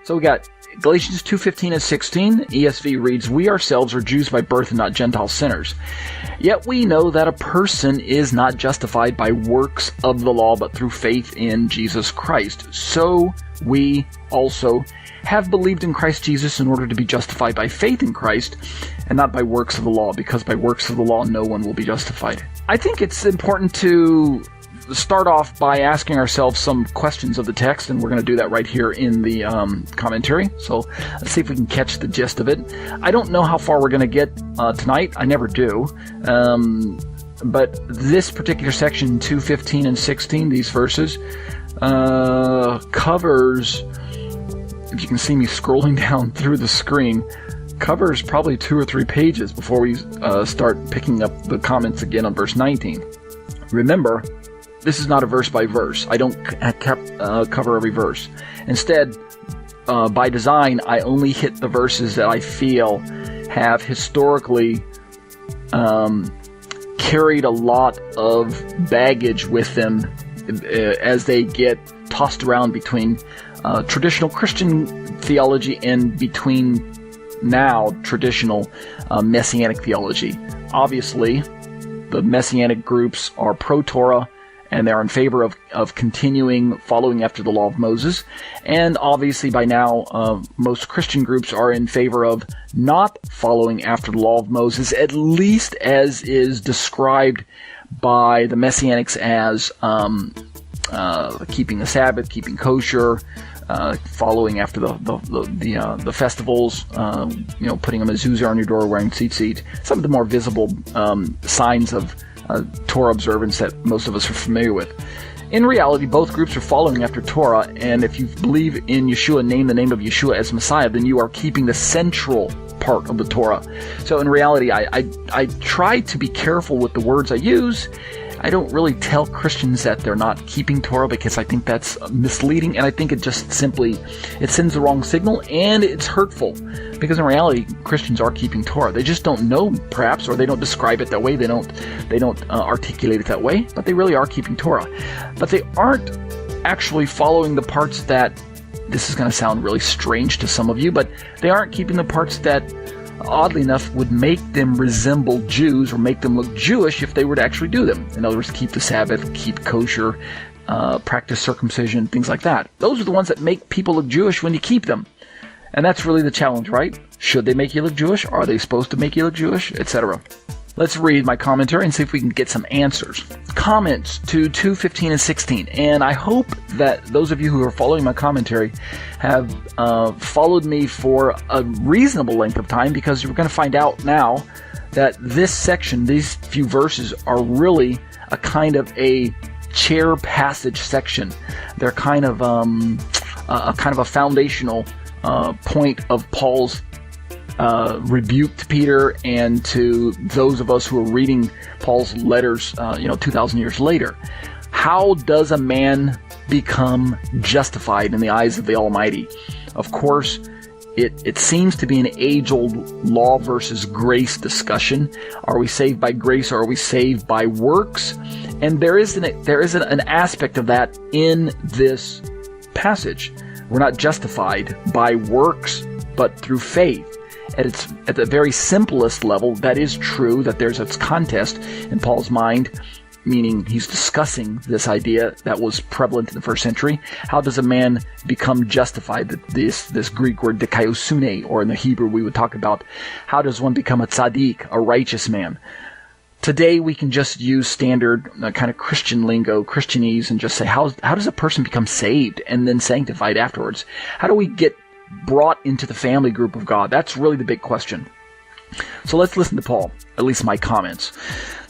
So we got Galatians 2:15 and 16. ESV reads, "We ourselves are Jews by birth and not Gentile sinners. Yet we know that a person is not justified by works of the law, but through faith in Jesus Christ. So we also have believed in Christ Jesus in order to be justified by faith in Christ and not by works of the law, because by works of the law no one will be justified." I think it's important to start off by asking ourselves some questions of the text, and we're going to do that right here in the commentary. So let's see if we can catch the gist of it. I don't know how far we're going to get tonight. I never do. But this particular section, 2:15 and 16, these verses, covers, if you can see me scrolling down through the screen, covers probably 2 or 3 pages before we start picking up the comments again on verse 19. Remember, this is not a verse by verse. I don't cover every verse. Instead, by design, I only hit the verses that I feel have historically carried a lot of baggage with them as they get tossed around between traditional Christian theology and between now traditional Messianic theology. Obviously, the Messianic groups are pro-Torah, and they're in favor of continuing following after the law of Moses. And obviously by now, most Christian groups are in favor of not following after the law of Moses, at least as is described by the Messianics as keeping the Sabbath, keeping kosher, following after the festivals, putting a mezuzah on your door, wearing tzitzit, some of the more visible signs of Torah observance that most of us are familiar with. In reality, both groups are following after Torah, and if you believe in Yeshua, name the name of Yeshua as Messiah, then you are keeping the central part of the Torah. So in reality, I try to be careful with the words I use. I don't really tell Christians that they're not keeping Torah, because I think that's misleading, and I think it just simply, it sends the wrong signal, and it's hurtful, because in reality, Christians are keeping Torah. They just don't know, perhaps, or they don't describe it that way. They don't articulate it that way, but they really are keeping Torah. But they aren't actually following the parts that, this is going to sound really strange to some of you, but they aren't keeping the parts that, oddly enough, would make them resemble Jews or make them look Jewish if they were to actually do them. In other words, keep the Sabbath, keep kosher, practice circumcision, things like that. Those are the ones that make people look Jewish when you keep them. And that's really the challenge, right? Should they make you look Jewish? Are they supposed to make you look Jewish? Etc. Let's read my commentary and see if we can get some answers. Comments to 2:15 and 16. And I hope that those of you who are following my commentary have followed me for a reasonable length of time, because you're going to find out now that this section, these few verses, are really a kind of a chair passage section. They're kind of a foundational point of Paul's rebuke to Peter and to those of us who are reading Paul's letters 2,000 years later. How does a man become justified in the eyes of the Almighty? Of course, it seems to be an age-old law versus grace discussion. Are we saved by grace, or are we saved by works? And there is an aspect of that in this passage. We're not justified by works, but through faith. At the very simplest level, that is true, that there's a contest in Paul's mind, meaning he's discussing this idea that was prevalent in the first century. How does a man become justified? This Greek word dikaiosune, or in the Hebrew we would talk about, how does one become a tzaddik, a righteous man? Today we can just use standard kind of Christian lingo, Christianese, and just say, how does a person become saved and then sanctified afterwards? How do we get brought into the family group of God? That's really the big question. So let's listen to Paul, at least my comments.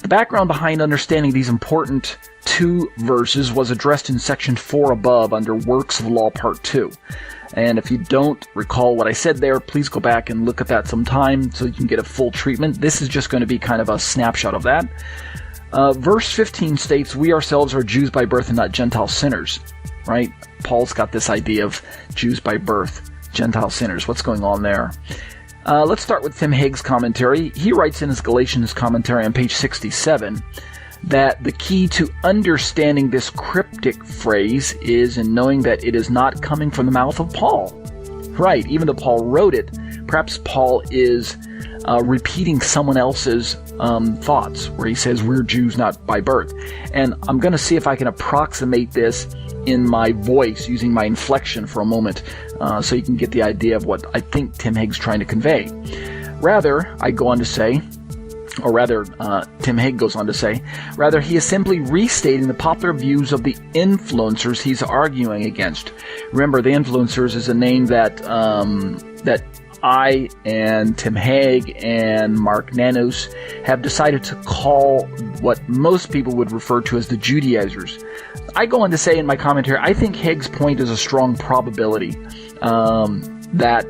The background behind understanding these important 2 verses was addressed in section 4 above under Works of Law Part 2. And if you don't recall what I said there, please go back and look at that sometime so you can get a full treatment. This is just going to be kind of a snapshot of that. Verse 15 states, "We ourselves are Jews by birth and not Gentile sinners." Right? Paul's got this idea of Jews by birth, Gentile sinners. What's going on there? Let's start with Tim Higgs' commentary. He writes in his Galatians commentary on page 67 that the key to understanding this cryptic phrase is in knowing that it is not coming from the mouth of Paul. Right, even though Paul wrote it, perhaps Paul is repeating someone else's thoughts, where he says, we're Jews not by birth. And I'm going to see if I can approximate this in my voice using my inflection for a moment, so you can get the idea of what I think Tim Higgs is trying to convey. Rather, I go on to say, or rather, Tim Higgs goes on to say, rather, he is simply restating the popular views of the influencers he's arguing against. Remember, the influencers is a name that that I and Tim Higgs and Mark Nanos have decided to call what most people would refer to as the Judaizers. I go on to say in my commentary, I think Higgs' point is a strong probability that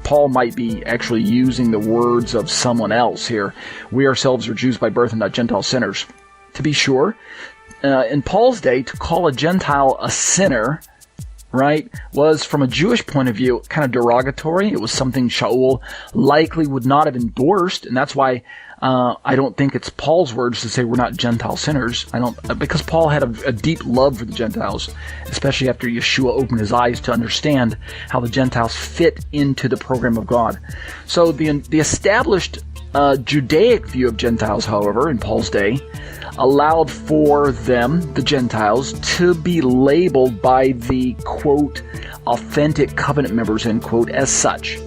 Paul might be actually using the words of someone else here. We ourselves are Jews by birth and not Gentile sinners. To be sure, in Paul's day, to call a Gentile a sinner, right, was from a Jewish point of view kind of derogatory. It was something sha'ul likely would not have endorsed, and that's why I don't think it's Paul's words to say we're not Gentile sinners. Because Paul had a deep love for the Gentiles, especially after Yeshua opened his eyes to understand how the Gentiles fit into the program of God. So the established Judaic view of Gentiles, however, in Paul's day, allowed for them, the Gentiles, to be labeled by the, quote, authentic covenant members, end quote, as such.